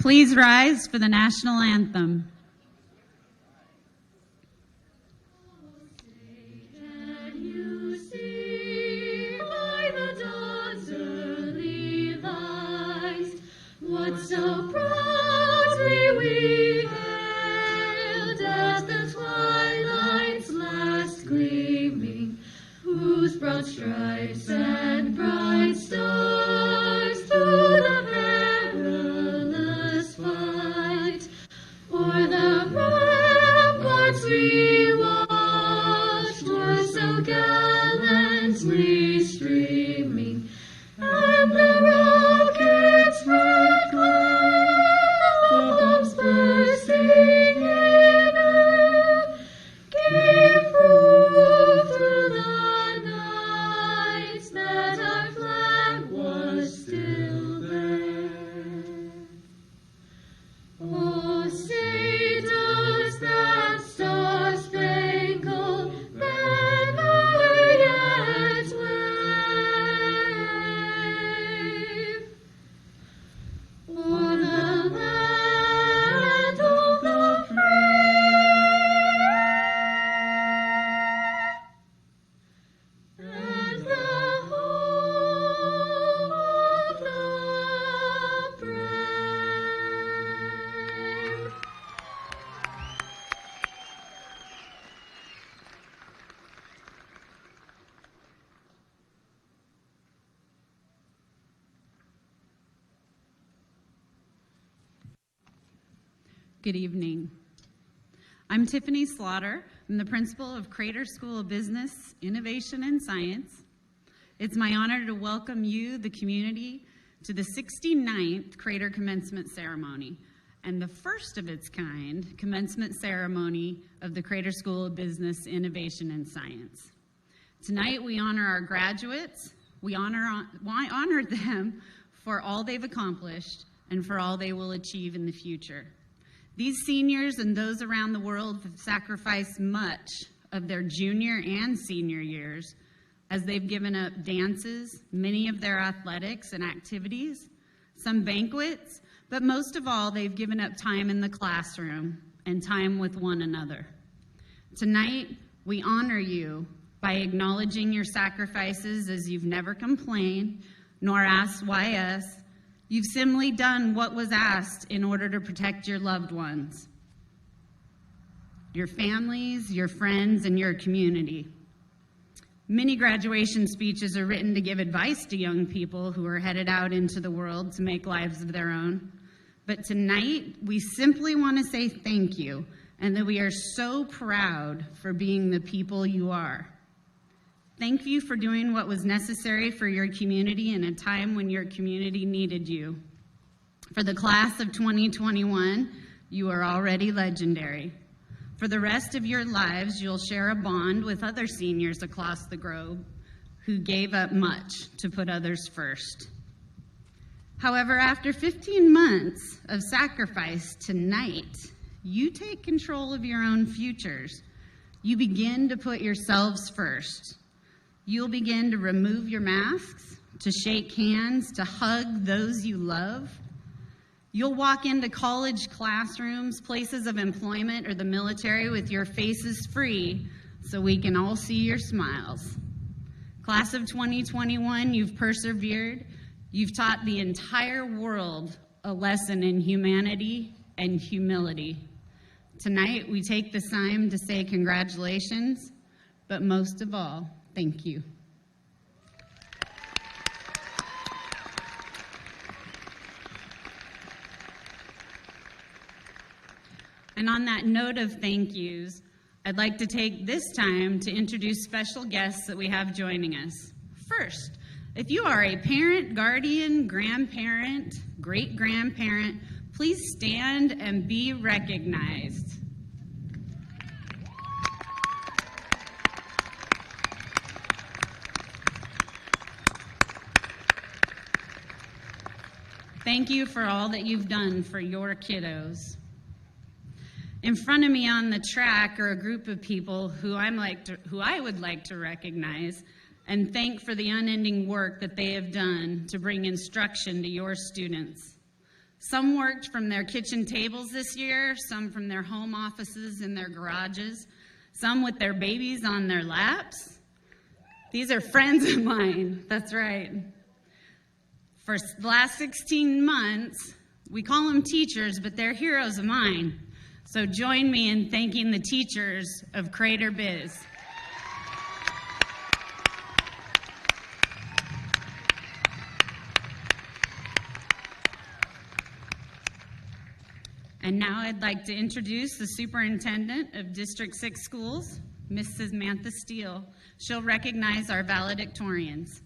Please rise for the national anthem. Can you see by the dawn's early light what so proudly we hailed at the twilight's last gleaming, whose broad stripes and bright stars through the perilous fight o'er the ramparts we watched were so gallantly streaming, and the rockets' red glare, the bombs bursting in air, gave proof through the night that our flag was still there. Oh, say does that star-spangled banner yet wave o'er the land of the free and the home of the brave. Good evening. I'm Tiffany Slaughter. I'm the principal of Crater School of Business, Innovation, and Science. It's my honor to welcome you, the community, to the 69th Crater Commencement Ceremony and the first of its kind commencement ceremony of the Crater School of Business, Innovation, and Science. Tonight we honor our graduates. We honor them for all they've accomplished and for all they will achieve in the future. These seniors and those around the world have sacrificed much of their junior and senior years as they've given up dances, many of their athletics and activities, some banquets, but most of all, they've given up time in the classroom and time with one another. Tonight, we honor you by acknowledging your sacrifices as you've never complained nor asked why us. You've simply done what was asked in order to protect your loved ones, your families, your friends, and your community. Many graduation speeches are written to give advice to young people who are headed out into the world to make lives of their own. But tonight, we simply want to say thank you and that we are so proud for being the people you are. Thank you for doing what was necessary for your community in a time when your community needed you. For the class of 2021, you are already legendary. For the rest of your lives, you'll share a bond with other seniors across the globe who gave up much to put others first. However, after 15 months of sacrifice tonight, you take control of your own futures. You begin to put yourselves first. You'll begin to remove your masks, to shake hands, to hug those you love. You'll walk into college classrooms, places of employment, or the military with your faces free so we can all see your smiles. Class of 2021, you've persevered. You've taught the entire world a lesson in humanity and humility. Tonight, we take this time to say congratulations, but most of all, thank you. And on that note of thank yous, I'd like to take this time to introduce special guests that we have joining us. First, if you are a parent, guardian, grandparent, great-grandparent, please stand and be recognized. Thank you for all that you've done for your kiddos. In front of me on the track are a group of people who I would like to recognize and thank for the unending work that they have done to bring instruction to your students. Some worked from their kitchen tables this year, some from their home offices in their garages, some with their babies on their laps. These are friends of mine, that's right. For the last 16 months, we call them teachers, but they're heroes of mine. So join me in thanking the teachers of Crater Biz. And now I'd like to introduce the Superintendent of District 6 Schools, Ms. Samantha Steele. She'll recognize our valedictorians.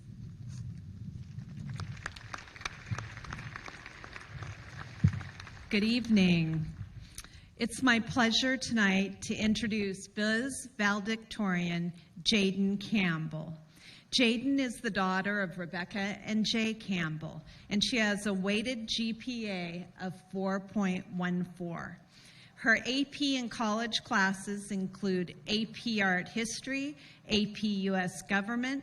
Good evening. It's my pleasure tonight to introduce Biz Valedictorian Jaden Campbell. Jaden is the daughter of Rebecca and Jay Campbell, and she has a weighted GPA of 4.14. Her AP and college classes include AP Art History, AP US Government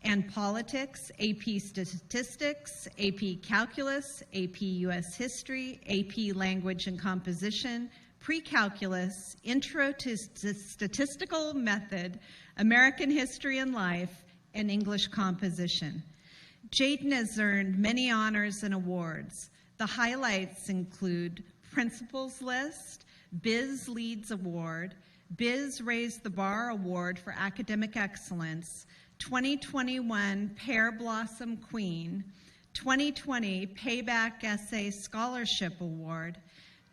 and Politics, AP Statistics, AP Calculus, AP US History, AP Language and Composition, Pre-Calculus, Intro to Statistical Method, American History and Life, and English Composition. Jaden has earned many honors and awards. The highlights include Principals List, Biz Leads Award, Biz Raise the Bar Award for Academic Excellence, 2021 Pear Blossom Queen, 2020 Payback Essay Scholarship Award,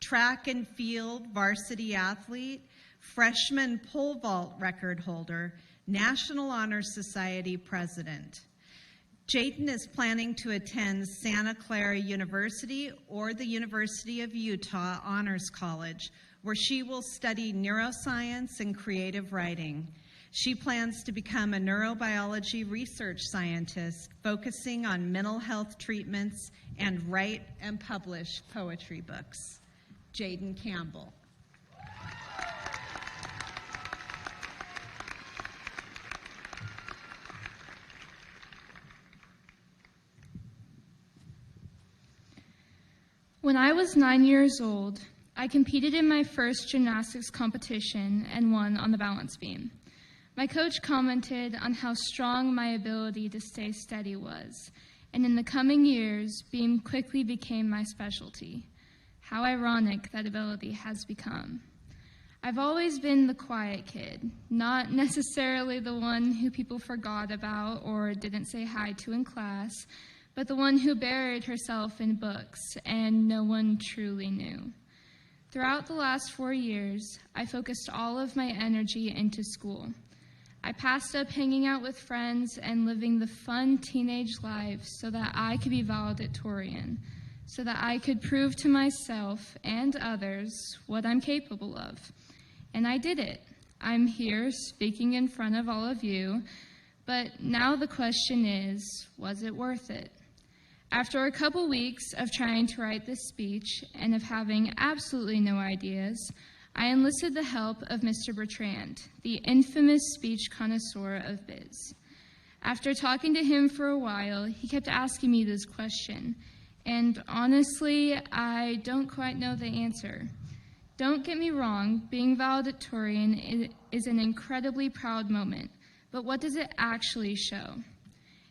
Track and Field Varsity Athlete, Freshman Pole Vault Record Holder, National Honor Society President. Jaden is planning to attend Santa Clara University or the University of Utah Honors College, where she will study neuroscience and creative writing. She plans to become a neurobiology research scientist, focusing on mental health treatments, and write and publish poetry books. Jaden Campbell. When I was 9 years old, I competed in my first gymnastics competition and won on the balance beam. My coach commented on how strong my ability to stay steady was, and in the coming years, beam quickly became my specialty. How ironic that ability has become. I've always been the quiet kid, not necessarily the one who people forgot about or didn't say hi to in class, but the one who buried herself in books and no one truly knew. Throughout the last 4 years, I focused all of my energy into school. I passed up hanging out with friends and living the fun teenage life so that I could be valedictorian, so that I could prove to myself and others what I'm capable of. And I did it. I'm here speaking in front of all of you, but now the question is, was it worth it? After a couple weeks of trying to write this speech and of having absolutely no ideas, I enlisted the help of Mr. Bertrand, the infamous speech connoisseur of Biz. After talking to him for a while, he kept asking me this question, and honestly, I don't quite know the answer. Don't get me wrong, being valedictorian is an incredibly proud moment, but what does it actually show?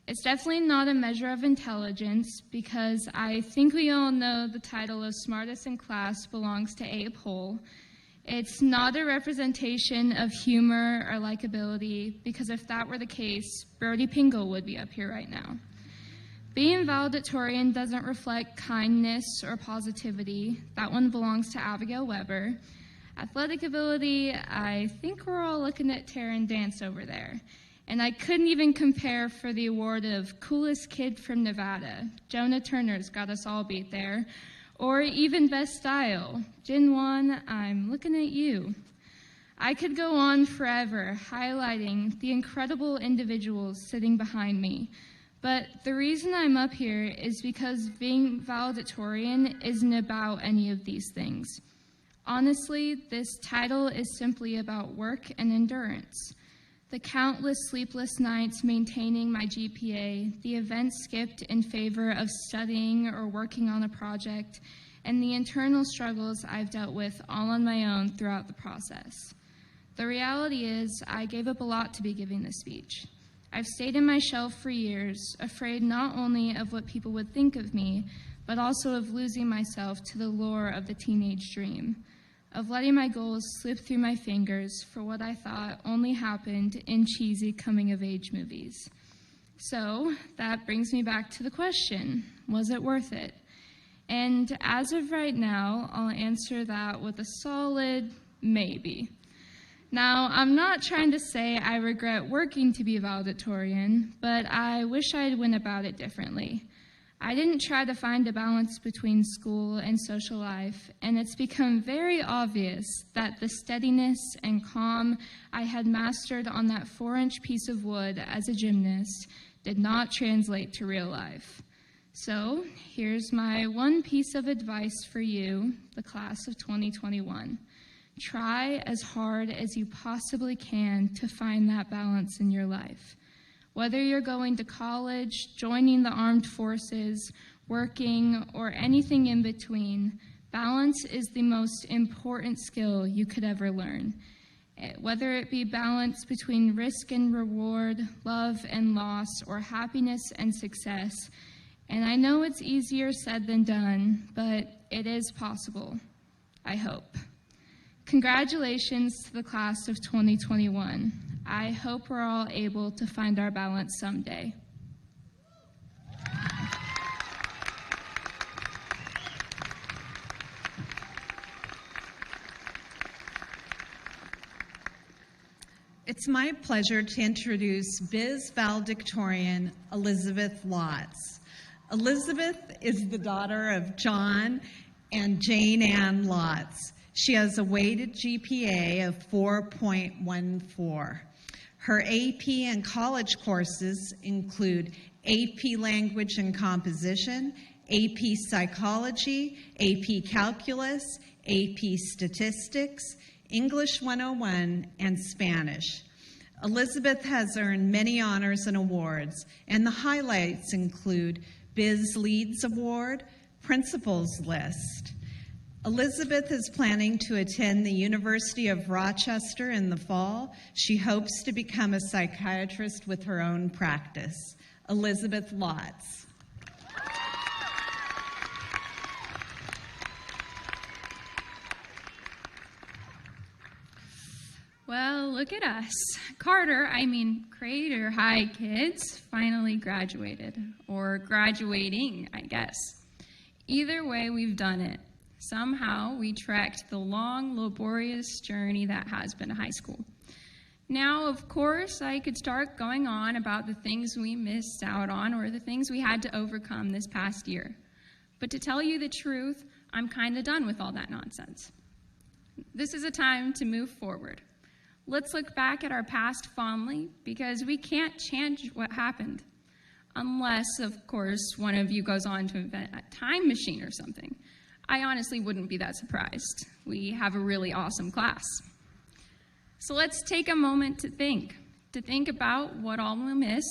It's definitely not a measure of intelligence, because I think we all know the title of smartest in class belongs to Abe Hull. It's not a representation of humor or likability, because if that were the case, Brody Pingle would be up here right now. Being valedictorian doesn't reflect kindness or positivity. That one belongs to Abigail Weber. Athletic ability, I think we're all looking at Taryn Dance over there. And I couldn't even compare for the award of coolest kid from Nevada. Jonah Turner's got us all beat there. Or even best style. Jin Wan, I'm looking at you. I could go on forever highlighting the incredible individuals sitting behind me. But the reason I'm up here is because being valedictorian isn't about any of these things. Honestly, this title is simply about work and endurance. The countless sleepless nights maintaining my GPA, the events skipped in favor of studying or working on a project, and the internal struggles I've dealt with all on my own throughout the process. The reality is, I gave up a lot to be giving this speech. I've stayed in my shell for years, afraid not only of what people would think of me, but also of losing myself to the lure of the teenage dream, of letting my goals slip through my fingers for what I thought only happened in cheesy coming-of-age movies. So that brings me back to the question, was it worth it? And as of right now, I'll answer that with a solid maybe. Now, I'm not trying to say I regret working to be valedictorian, but I wish I had went about it differently. I didn't try to find a balance between school and social life, and it's become very obvious that the steadiness and calm I had mastered on that 4-inch piece of wood as a gymnast did not translate to real life. So, here's my one piece of advice for you, the class of 2021. Try as hard as you possibly can to find that balance in your life. Whether you're going to college, joining the armed forces, working, or anything in between, balance is the most important skill you could ever learn. Whether it be balance between risk and reward, love and loss, or happiness and success. And I know it's easier said than done, but it is possible, I hope. Congratulations to the class of 2021. I hope we're all able to find our balance someday. It's my pleasure to introduce Biz Valedictorian Elizabeth Lotz. Elizabeth is the daughter of John and Jane Ann Lotz. She has a weighted GPA of 4.14. Her AP and college courses include AP Language and Composition, AP Psychology, AP Calculus, AP Statistics, English 101, and Spanish. Elizabeth has earned many honors and awards, and the highlights include Biz Leads Award, Principals List. Elizabeth is planning to attend the University of Rochester in the fall. She hopes to become a psychiatrist with her own practice. Elizabeth Lotz. Well, look at us. Crater High kids finally graduated, or graduating, I guess. Either way, we've done it. Somehow, we trekked the long, laborious journey that has been high school. Now, of course, I could start going on about the things we missed out on or the things we had to overcome this past year. But to tell you the truth, I'm kind of done with all that nonsense. This is a time to move forward. Let's look back at our past fondly, because we can't change what happened. Unless, of course, one of you goes on to invent a time machine or something. I honestly wouldn't be that surprised. We have a really awesome class. So let's take a moment to think about what all we'll miss.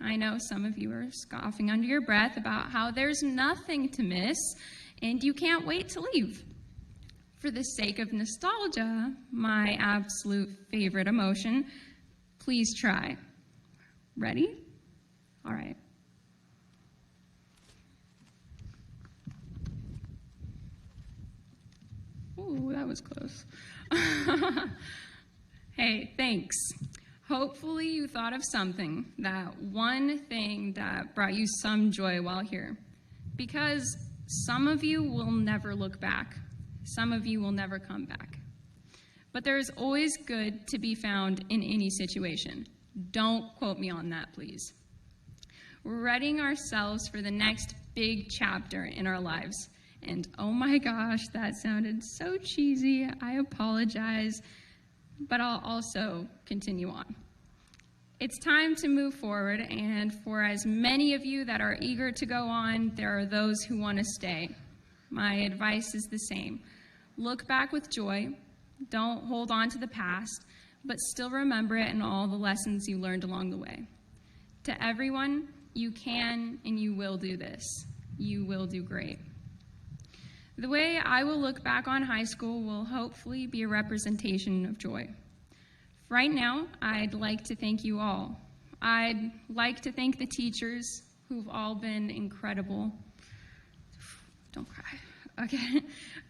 I know some of you are scoffing under your breath about how there's nothing to miss and you can't wait to leave. For the sake of nostalgia, my absolute favorite emotion, please try. Ready? All right. Ooh, that was close. Hey, thanks. Hopefully you thought of something, that one thing that brought you some joy while here. Because some of you will never look back. Some of you will never come back. But there is always good to be found in any situation. Don't quote me on that, please. We're readying ourselves for the next big chapter in our lives. And oh my gosh, that sounded so cheesy. I apologize, but I'll also continue on. It's time to move forward, and for as many of you that are eager to go on, there are those who want to stay. My advice is the same. Look back with joy. Don't hold on to the past. but still remember it and all the lessons you learned along the way. To everyone, you can and you will do this. You will do great. The way I will look back on high school will hopefully be a representation of joy. Right now, I'd like to thank you all. I'd like to thank the teachers who've all been incredible. Don't cry. Okay.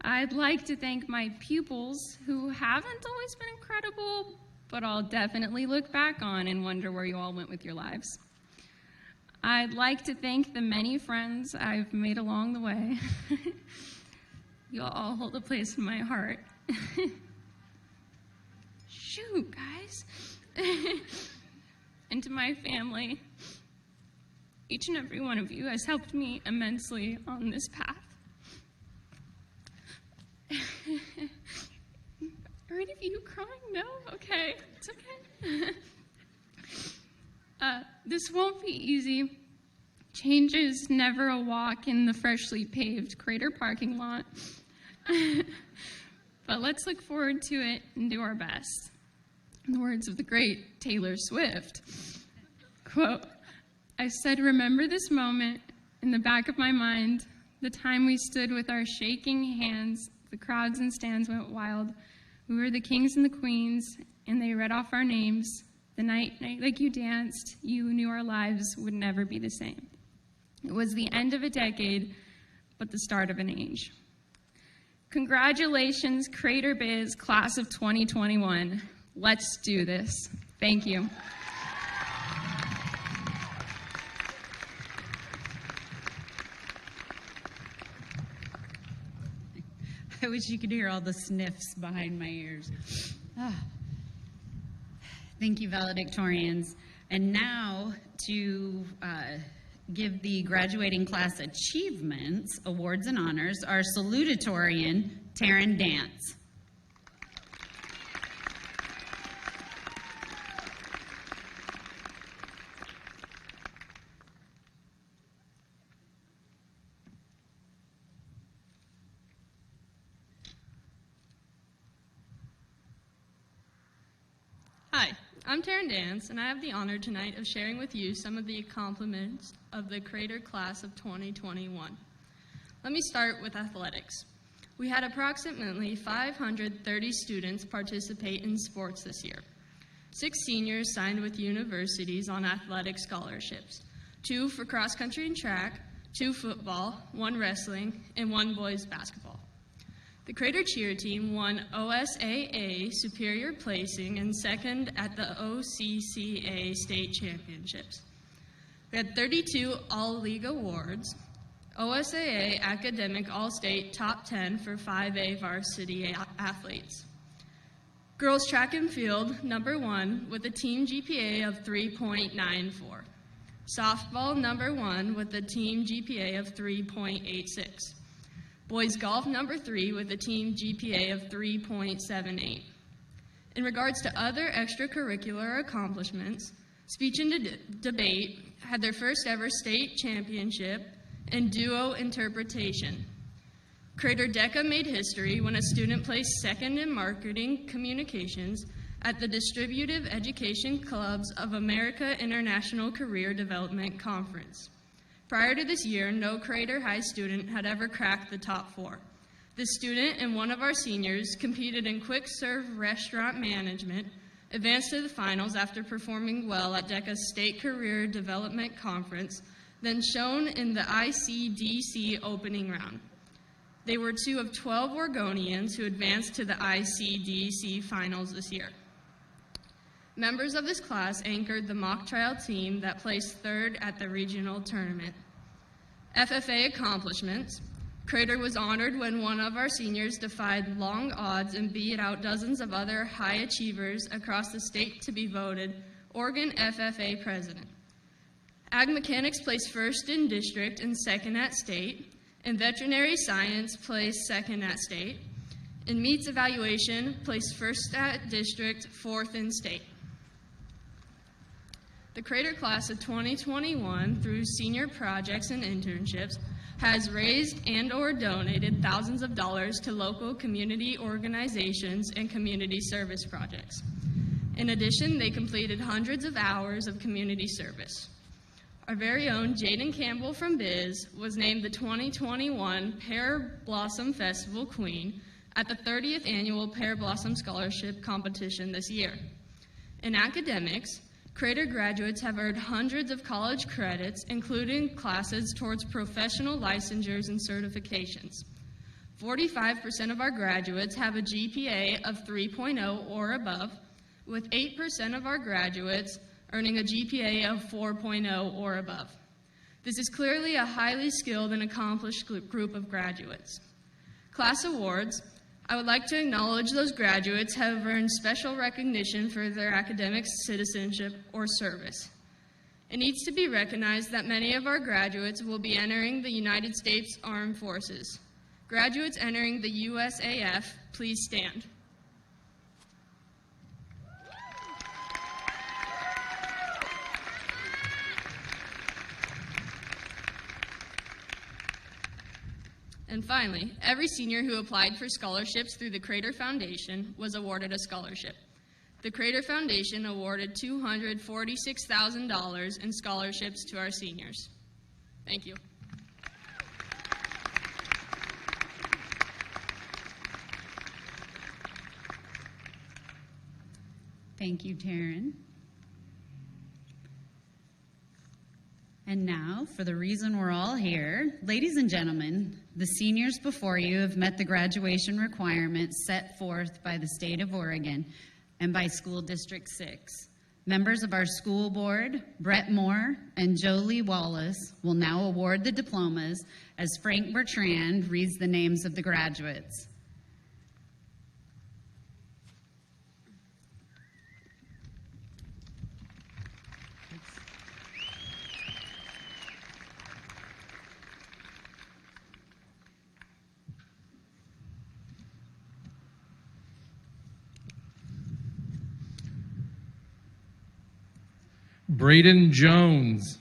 I'd like to thank my pupils who haven't always been incredible, but I'll definitely look back on and wonder where you all went with your lives. I'd like to thank the many friends I've made along the way. You all hold a place in my heart. Shoot, guys. And to my family, each and every one of you has helped me immensely on this path. Are any of you crying? No? Okay, it's okay. This won't be easy. Change is never a walk in the freshly paved Crater parking lot. But let's look forward to it and do our best. In the words of the great Taylor Swift, quote, I said, remember this moment in the back of my mind, the time we stood with our shaking hands, the crowds and stands went wild. We were the kings and the queens, and they read off our names. The night like you danced, you knew our lives would never be the same. It was the end of a decade, but the start of an age. Congratulations, Crater Biz Class of 2021. Let's do this. Thank you. I wish you could hear all the sniffs behind my ears. Thank you, valedictorians. And now to give the graduating class achievements, awards, and honors, our salutatorian, Taryn Dance. Hi, I'm Taryn Dance, and I have the honor tonight of sharing with you some of the accomplishments of the Crater Class of 2021. Let me start with athletics. We had approximately 530 students participate in sports this year. 6 seniors signed with universities on athletic scholarships, 2 for cross-country and track, 2 football, 1 wrestling, and 1 boys basketball. The Crater cheer team won OSAA superior placing and second at the OCCA state championships. We had 32 all-league awards, OSAA academic all-state top 10 for 5A varsity athletes. Girls track and field, #1 with a team GPA of 3.94. Softball, #1 with a team GPA of 3.86. Boys golf, #3 with a team GPA of 3.78. In regards to other extracurricular accomplishments, speech and debate had their first ever state championship in duo interpretation. Crater DECA made history when a student placed second in marketing communications at the Distributive Education Clubs of America International Career Development Conference. Prior to this year, no Crater High student had ever cracked the top 4. This student and one of our seniors competed in quick serve restaurant management, advanced to the finals after performing well at DECA's State Career Development Conference, then shown in the ICDC opening round. They were 2 of 12 Oregonians who advanced to the ICDC finals this year. Members of this class anchored the mock trial team that placed 3rd at the regional tournament. FFA accomplishments. Crater was honored when one of our seniors defied long odds and beat out dozens of other high achievers across the state to be voted Oregon FFA president. Ag Mechanics placed 1st in district and 2nd at state, and Veterinary Science placed 2nd at state. In Meats Evaluation, placed 1st at district, 4th in state. The Crater Class of 2021, through senior projects and internships, has raised and/or donated thousands of dollars to local community organizations and community service projects. In addition, they completed hundreds of hours of community service. Our very own Jaden Campbell from Biz was named the 2021 Pear Blossom Festival Queen at the 30th Annual Pear Blossom Scholarship Competition this year. In academics, Crater graduates have earned hundreds of college credits, including classes towards professional licensures and certifications. 45% of our graduates have a GPA of 3.0 or above, with 8% of our graduates earning a GPA of 4.0 or above. This is clearly a highly skilled and accomplished group of graduates. Class awards. I would like to acknowledge those graduates have earned special recognition for their academic citizenship or service. It needs to be recognized that many of our graduates will be entering the United States Armed Forces. Graduates entering the USAF, please stand. And finally, every senior who applied for scholarships through the Crater Foundation was awarded a scholarship. The Crater Foundation awarded $246,000 in scholarships to our seniors. Thank you. Thank you, Taryn. And now, for the reason we're all here, ladies and gentlemen, the seniors before you have met the graduation requirements set forth by the state of Oregon and by School District 6. Members of our school board, Brett Moore and Jolie Wallace, will now award the diplomas as Frank Bertrand reads the names of the graduates. Braden Jones.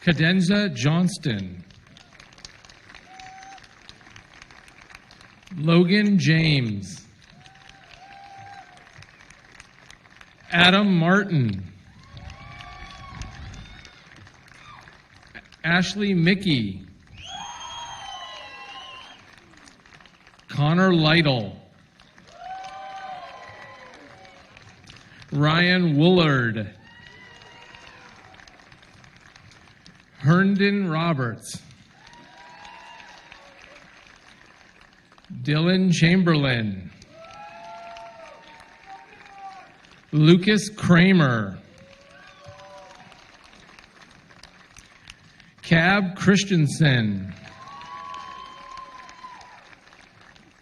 Cadenza Johnston. Logan James. Adam Martin. Ashley Mickey. Connor Lytle. Ryan Woolard. Herndon Roberts. Dylan Chamberlain. Lucas Kramer. Cab Christensen.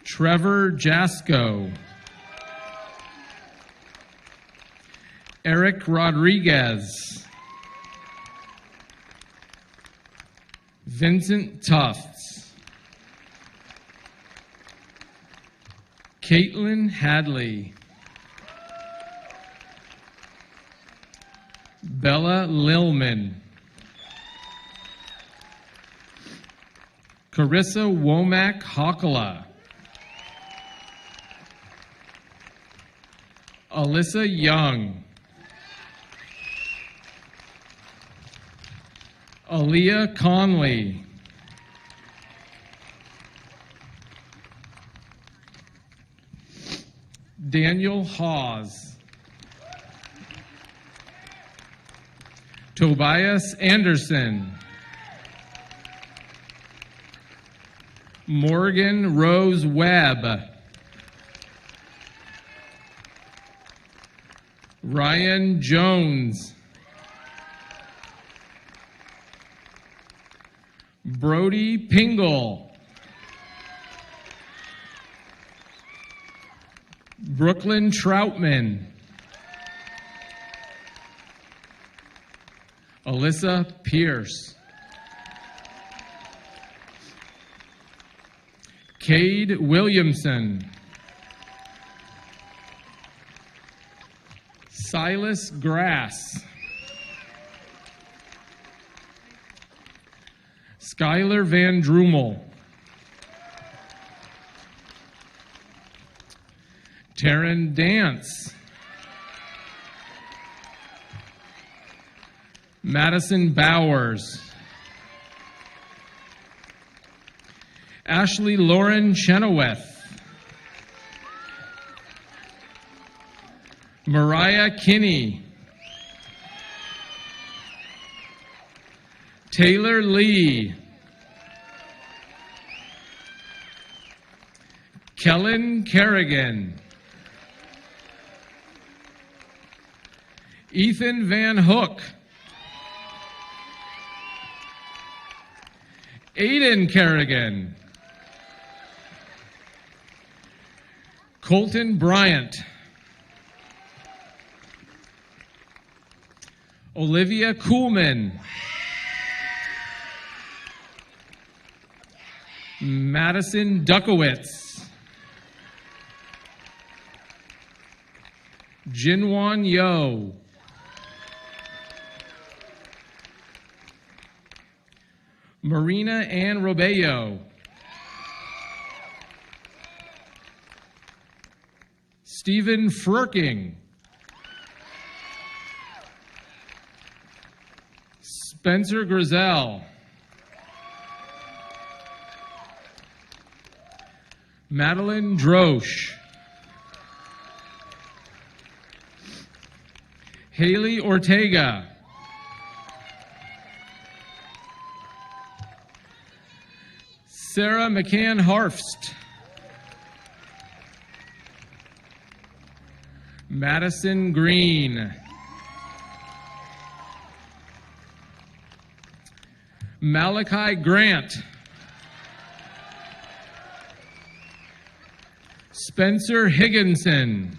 Trevor Jasko. Eric Rodriguez. Vincent Tufts. Caitlin Hadley. Bella Lilman. Carissa Womack Hockala. Alyssa Young. Aaliyah Conley. Daniel Hawes. Tobias Anderson. Morgan Rose Webb. Ryan Jones. Brody Pingle. Brooklyn Troutman. Alyssa Pierce. Cade Williamson. Silas Grass. Skylar Van Drumel. Taryn Dance. Madison Bowers. Ashley Lauren Chenoweth. Mariah Kinney. Taylor Lee. Kellen Kerrigan. Ethan Van Hook. Aiden Kerrigan. Colton Bryant. Olivia Kuhlman. Madison Duckowitz. Jinwan Yo. Marina Ann Robello. Stephen Frerking. Spencer Grizel. Madeline Drosch. Haley Ortega. Sarah McCann Harfst. Madison Green. Malachi Grant. Spencer Higginson.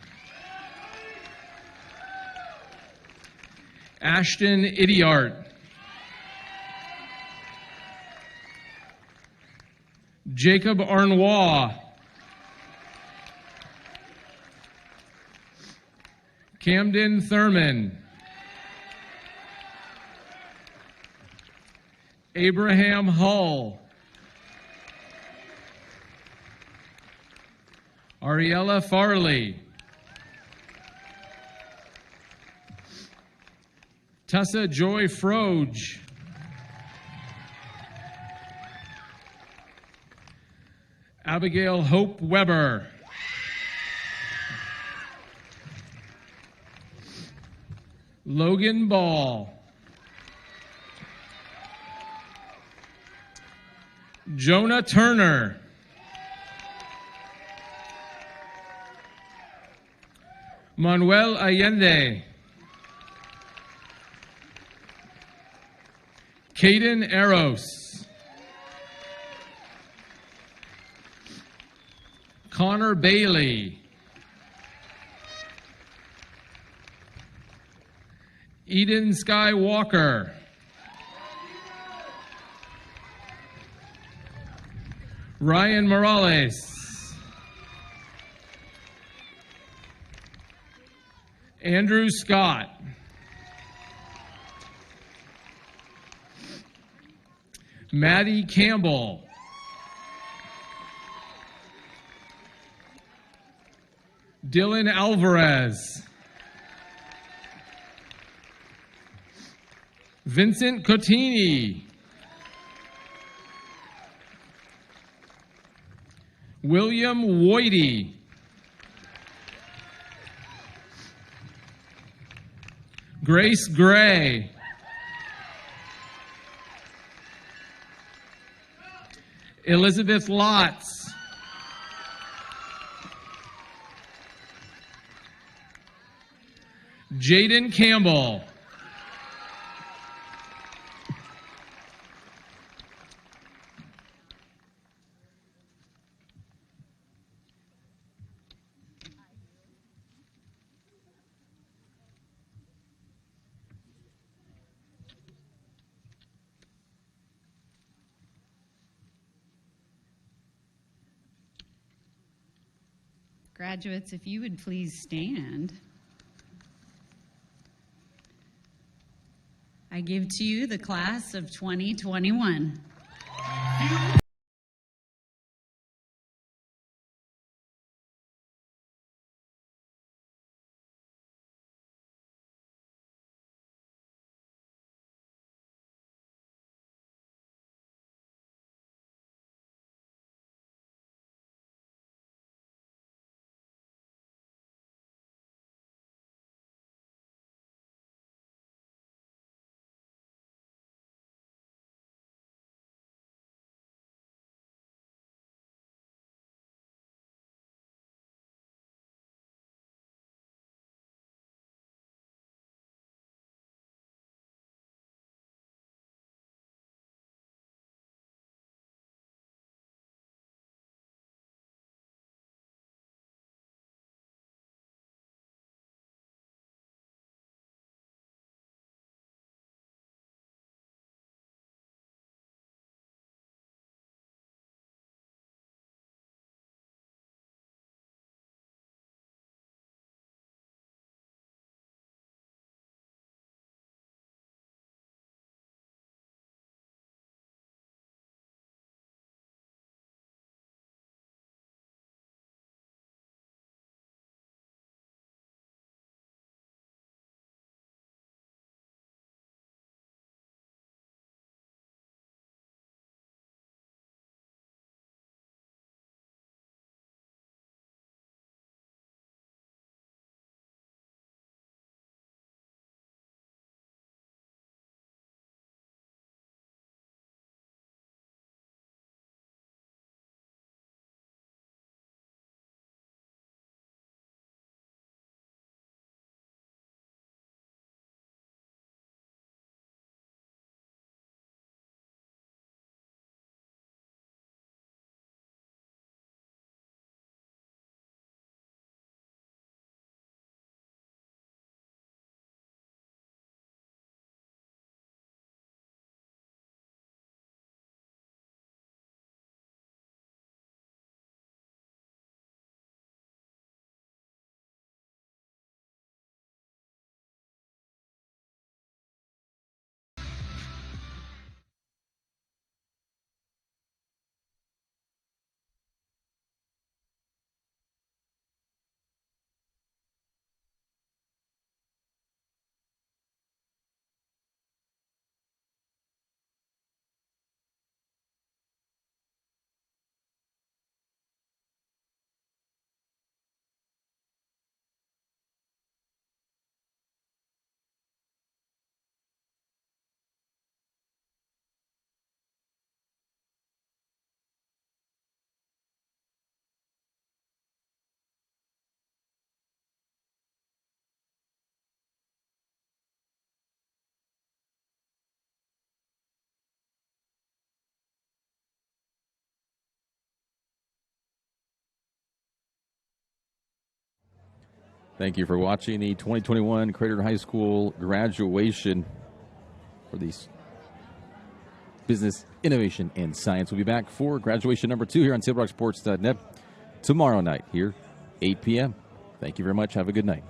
Ashton Idiart. Jacob Arnois. Camden Thurman. Abraham Hull. Ariella Farley. Tessa Joy Froge. Abigail Hope Weber. Logan Ball. Jonah Turner. Manuel Allende. Caden Eros. Connor Bailey. Eden Skywalker. Ryan Morales. Andrew Scott. Maddie Campbell. Dylan Alvarez. Vincent Cotini. William Whitey. Grace Gray. Elizabeth Lotz. Jaden Campbell. Graduates, if you would please stand. I give to you the class of 2021. Thank you for watching the 2021 Crater High School graduation for these business, innovation, and science. We'll be back for graduation number 2 here on SableRockSports.net tomorrow night here, 8 p.m. Thank you very much. Have a good night.